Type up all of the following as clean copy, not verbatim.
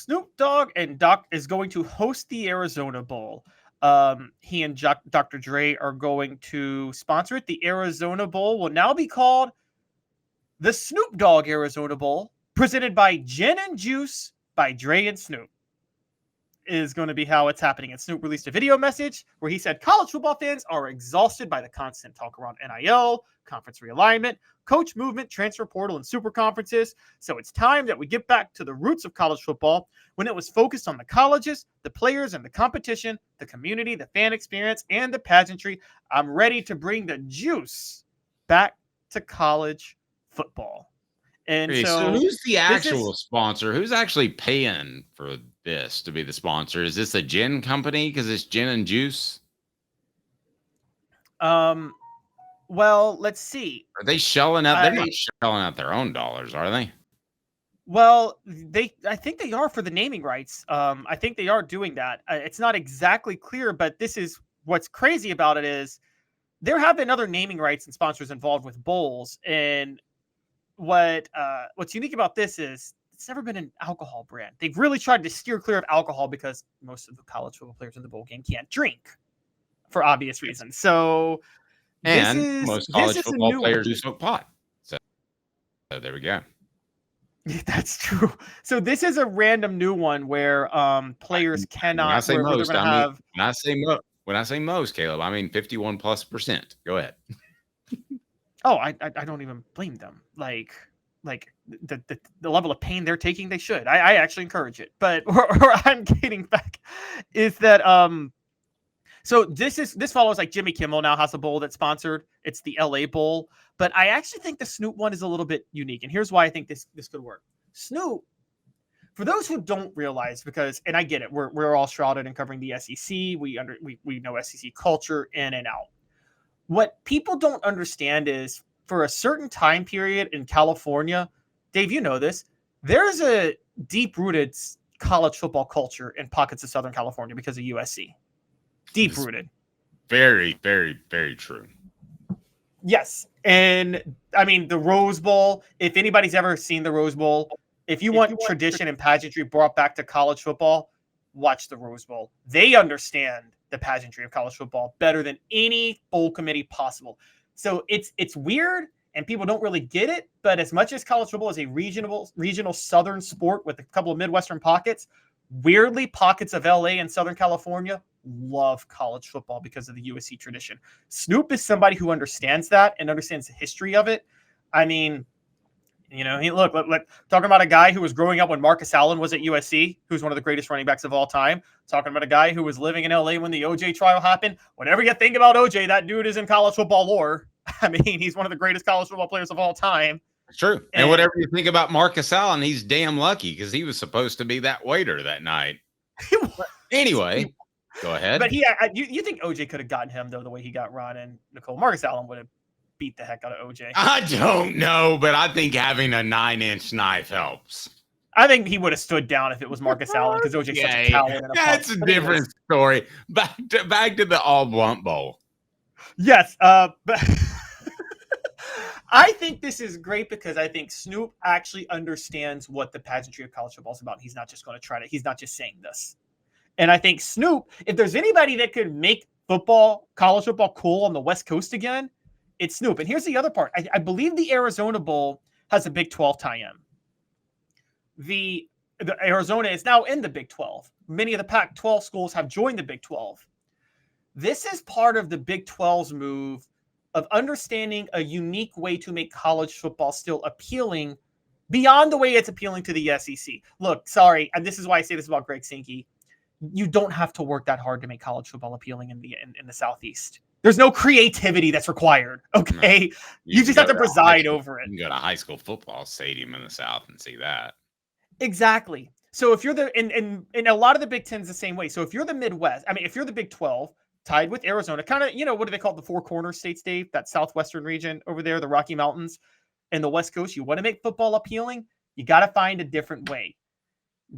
Snoop Dogg and Doc is going to host the Arizona Bowl. He and Dr. Dre are going to sponsor it. The Arizona Bowl will now be called the Snoop Dogg Arizona Bowl, presented by Gin and Juice by Dre and Snoop. Is going to be how it's happening. And Snoop released a video message where he said college football fans are exhausted by the constant talk around NIL, conference realignment, coach movement, transfer portal, and super conferences. So it's time that we get back to the roots of college football when it was focused on the colleges, the players, and the competition, the community, the fan experience, and the pageantry. I'm ready to bring the juice back to college football. And so who's the actual sponsor? Who's actually paying for this to be the sponsor? Is this a gin company because it's gin and juice? Well, let's see. Are they shelling out? They're not shelling out their own dollars, are they? Well, I think they are for the naming rights. I think they are doing that. It's not exactly clear, but this is what's crazy about it is there have been other naming rights and sponsors involved with bowls. And what's unique about this is it's never been an alcohol brand. They've really tried to steer clear of alcohol because most of the college football players in the bowl game can't drink for obvious reasons. So, most college football players do smoke pot. So there we go. That's true. So this is a random new one where players cannot. When I say most, when I say most, Caleb, I mean 51+%. Go ahead. Oh, I don't even blame them. Like the level of pain they're taking, they should. I actually encourage it. But where I'm getting back is that so this follows like Jimmy Kimmel now has a bowl that's sponsored. It's the LA Bowl. But I actually think the Snoop one is a little bit unique. And here's why I think this could work. Snoop, for those who don't realize, and I get it, we're all shrouded in covering the SEC. We know SEC culture in and out. What people don't understand is for a certain time period in California, Dave, you know this, there's a deep-rooted college football culture in pockets of Southern California because of USC. Deep-rooted. Very, very, very true. Yes. And, I mean, the Rose Bowl, if anybody's ever seen the Rose Bowl, if you want tradition and pageantry brought back to college football, watch the Rose Bowl. They understand the pageantry of college football better than any bowl committee possible. So it's weird and people don't really get it. But as much as college football is a regional Southern sport with a couple of Midwestern pockets, weirdly pockets of LA and Southern California love college football because of the USC tradition. Snoop is somebody who understands that and understands the history of it. I mean, you know, look, talking about a guy who was growing up when Marcus Allen was at USC, who's one of the greatest running backs of all time. Talking about a guy who was living in LA when the OJ trial happened. Whatever you think about OJ, that dude is in college football lore. I mean, he's one of the greatest college football players of all time. True. And whatever you think about Marcus Allen, he's damn lucky because he was supposed to be that waiter that night. Anyway, go ahead. But you think OJ could have gotten him, though, the way he got Ron and Nicole? Marcus Allen would have beat the heck out of OJ. I don't know, but I think having a 9-inch knife helps. I think he would have stood down if it was Marcus Allen because OJ's such a coward. That's a different story. Back to the All Blunt Bowl. Yes, but I think this is great because I think Snoop actually understands what the pageantry of college football is about. He's not just going to try to. He's not just saying this. And I think Snoop, if there's anybody that could make college football cool on the West Coast again, it's Snoop. And here's the other part. I believe the Arizona Bowl has a Big 12 tie-in. The Arizona is now in the Big 12. Many of the Pac-12 schools have joined the Big 12. This is part of the Big 12's move of understanding a unique way to make college football still appealing beyond the way it's appealing to the SEC. Look, sorry, and this is why I say this about Greg Sankey. You don't have to work that hard to make college football appealing in the Southeast. There's no creativity that's required, okay? You just have to preside over it. You can go to a high school football stadium in the South and see that. Exactly. So if you're in a lot of the Big Ten's the same way. So if you're the Midwest, I mean, if you're the Big 12, tied with Arizona, kind of, you know, what do they call it? The Four Corners states, Dave? That southwestern region over there, the Rocky Mountains and the West Coast. You want to make football appealing? You got to find a different way.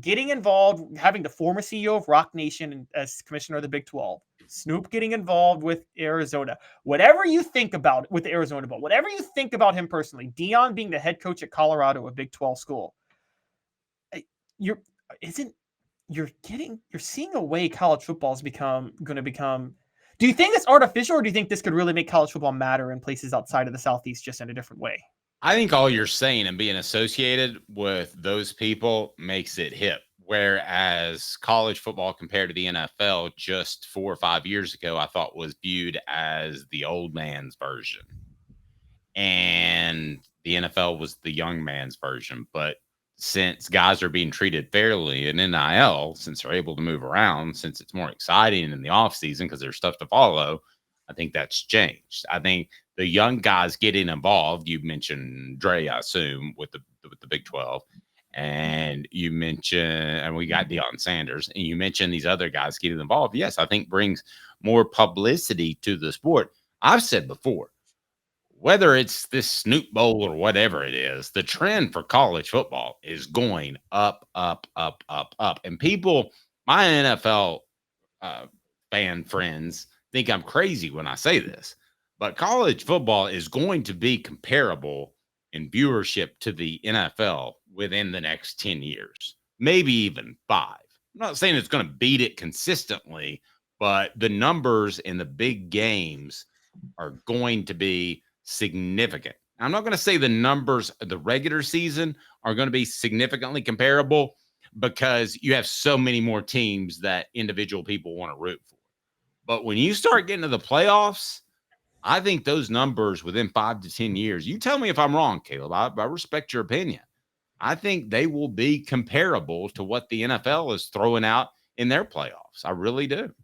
Getting involved, having the former CEO of Rock Nation as commissioner of the Big 12, Snoop getting involved with Arizona. Whatever you think about with the Arizona Bowl, whatever you think about him personally, Deion being the head coach at Colorado, a Big 12 school, isn't you're seeing a way college football is going to become. Do you think it's artificial, or do you think this could really make college football matter in places outside of the Southeast just in a different way? I think all you're saying and being associated with those people makes it hip. Whereas college football compared to the NFL just 4 or 5 years ago, I thought was viewed as the old man's version. And the NFL was the young man's version. But since guys are being treated fairly in NIL, since they're able to move around, since it's more exciting in the offseason because there's stuff to follow, I think that's changed. I think the young guys getting involved, you mentioned Dre, I assume, with the Big 12. And you mentioned, and we got Deion Sanders, and you mentioned these other guys getting involved. Yes, I think brings more publicity to the sport. I've said before, whether it's this Snoop Bowl or whatever it is, the trend for college football is going up, up, up, up, up. And people, my NFL fan friends, think I'm crazy when I say this, but college football is going to be comparable in viewership to the NFL within the next 10 years, maybe even 5. I'm not saying it's going to beat it consistently, but the numbers in the big games are going to be significant. I'm not going to say the numbers of the regular season are going to be significantly comparable because you have so many more teams that individual people want to root for. But when you start getting to the playoffs, I think those numbers within 5 to 10 years, you tell me if I'm wrong, Caleb. I respect your opinion. I think they will be comparable to what the NFL is throwing out in their playoffs. I really do.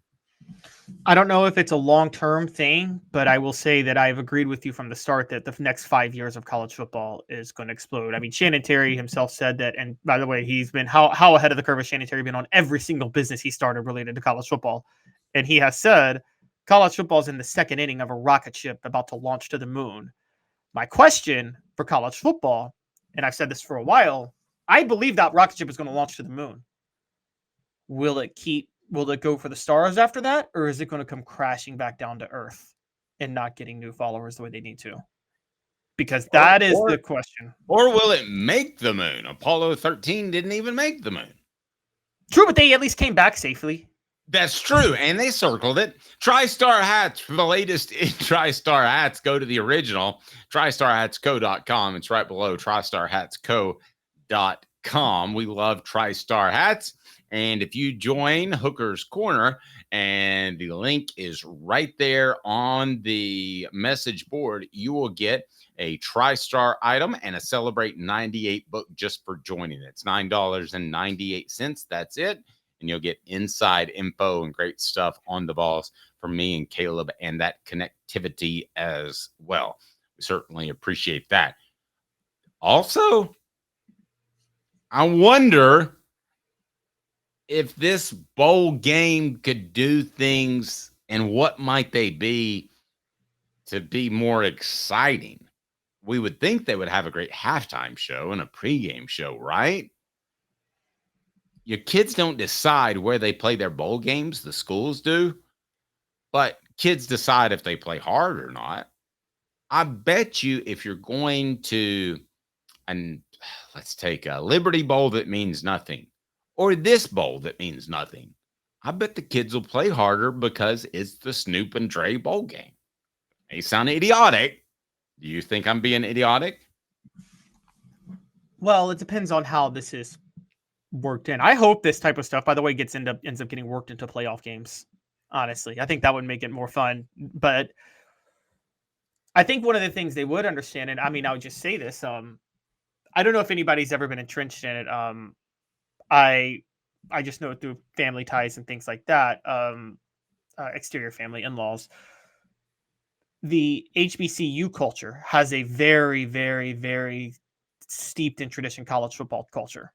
I don't know if it's a long-term thing, but I will say that I've agreed with you from the start that the next 5 years of college football is going to explode. I mean, Shannon Terry himself said that, and by the way, he's been how ahead of the curve has Shannon Terry been on every single business he started related to college football, and he has said college football is in the second inning of a rocket ship about to launch to the moon. My question for college football, and I've said this for a while, I believe that rocket ship is going to launch to the moon. Will it go for the stars after that, or is it going to come crashing back down to earth and not getting new followers the way they need to? Because that is the question. Or will it make the moon? Apollo 13 didn't even make the moon. True, but they at least came back safely. That's true, and they circled it. TriStar hats for the latest in TriStar hats. Go to the original, TriStarHatsCo.com. It's right below TriStarHatsCo.com. We love TriStar hats. And if you join Hooker's Corner, and the link is right there on the message board, you will get a TriStar item and a Celebrate 98 book just for joining. It's $9.98. That's it. And you'll get inside info and great stuff on the balls from me and Caleb and that connectivity as well. We certainly appreciate that. Also, I wonder if this bowl game could do things, and what might they be to be more exciting. We would think they would have a great halftime show and a pregame show, right? Your kids don't decide where they play their bowl games. The schools do. But kids decide if they play hard or not. I bet you if you're going to, and let's take a Liberty Bowl that means nothing, or this bowl that means nothing, I bet the kids will play harder because it's the Snoop and Dre bowl game. May sound idiotic. Do you think I'm being idiotic? Well, it depends on how this is worked in. I hope this type of stuff, by the way, ends up getting worked into playoff games. Honestly, I think that would make it more fun. But I think one of the things they would understand, and I mean, I would just say this. I don't know if anybody's ever been entrenched in it. I just know it through family ties and things like that. Exterior family, in-laws. The HBCU culture has a very, very, very steeped in tradition college football culture.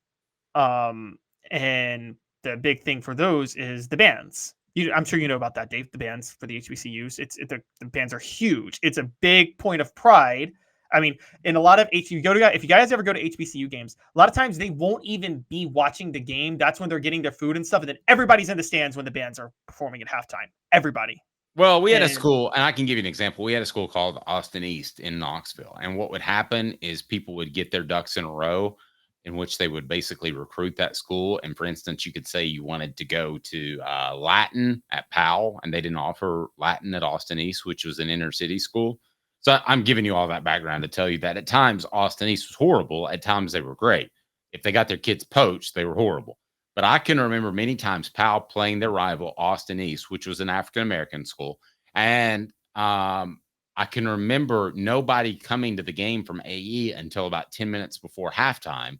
And the big thing for those is the bands. I'm sure you know about that, Dave. The bands for the HBCUs, the bands are huge. It's a big point of pride. I mean, in a lot of if you guys ever go to HBCU games, a lot of times they won't even be watching the game. That's when they're getting their food and stuff, and then everybody's in the stands when the bands are performing at halftime. Everybody. Well, we had a school, and I can give you an example. We had a school called Austin East in Knoxville, and what would happen is people would get their ducks in a row in which they would basically recruit that school. And for instance, you could say you wanted to go to Latin at Powell, and they didn't offer Latin at Austin East, which was an inner city school. So I'm giving you all that background to tell you that at times Austin East was horrible. At times they were great. If they got their kids poached, they were horrible. But I can remember many times Powell playing their rival Austin East, which was an African-American school. And I can remember nobody coming to the game from AE until about 10 minutes before halftime.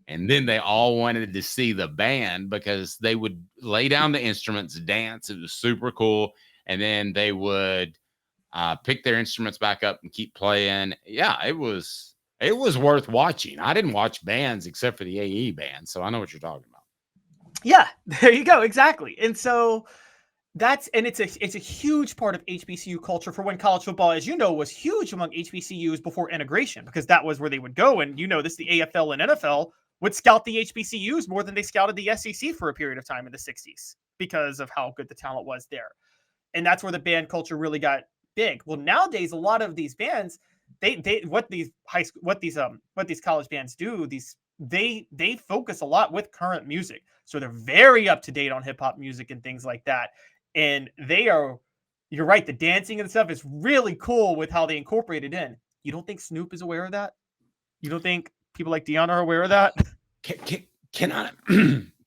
And then they all wanted to see the band because they would lay down the instruments, dance. It was super cool. And then they would pick their instruments back up and keep playing. Yeah, it was worth watching. I didn't watch bands except for the AE band, so I know what you're talking about. Yeah, there you go. Exactly. And so it's a huge part of HBCU culture for when college football, as you know, was huge among HBCUs before integration, because that was where they would go. And the AFL and NFL would scout the HBCUs more than they scouted the SEC for a period of time in the 60s because of how good the talent was there. And that's where the band culture really got big. Well, nowadays, a lot of these bands, what these college bands do, they focus a lot with current music. So they're very up to date on hip hop music and things like that. And you're right, the dancing and stuff is really cool with how they incorporate it in. You don't think Snoop is aware of that? You don't think people like Deion are aware of that? Can I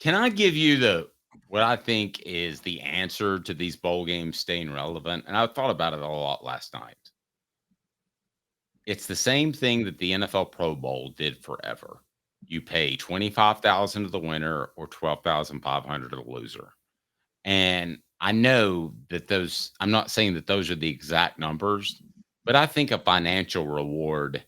can I give you what I think is the answer to these bowl games staying relevant? And I thought about it a lot last night. It's the same thing that the NFL Pro Bowl did forever. You pay $25,000 to the winner or $12,500 to the loser. And I know that I'm not saying that those are the exact numbers, but I think a financial reward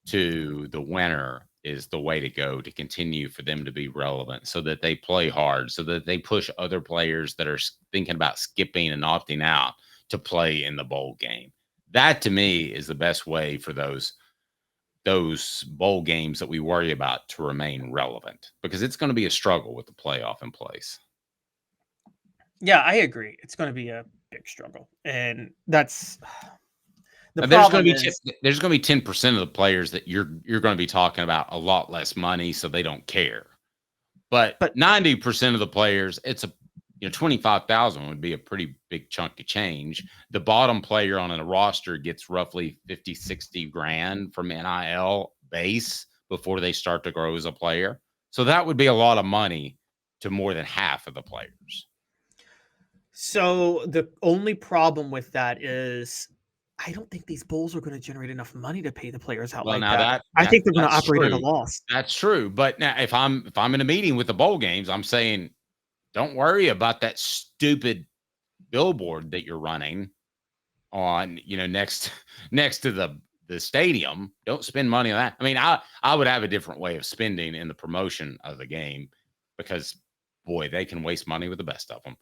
to the winner is the way to go to continue for them to be relevant, so that they play hard, so that they push other players that are thinking about skipping and opting out to play in the bowl game. That to me is the best way for those bowl games that we worry about to remain relevant, because it's going to be a struggle with the playoff in place. Yeah, I agree. It's going to be a big struggle. And that's there's going to be 10% of the players that you're going to be talking about a lot less money, so they don't care. But 90% of the players, it's 25,000 would be a pretty big chunk of change. The bottom player on a roster gets roughly 50, 60 grand from NIL base before they start to grow as a player. So that would be a lot of money to more than half of the players. So the only problem with that is I don't think these bowls are going to generate enough money to pay the players out like that. I think they're going to operate at a loss. That's true. But now if I'm in a meeting with the bowl games, I'm saying, don't worry about that stupid billboard that you're running on, next to the stadium. Don't spend money on that. I mean, I would have a different way of spending in the promotion of the game, because boy, they can waste money with the best of them.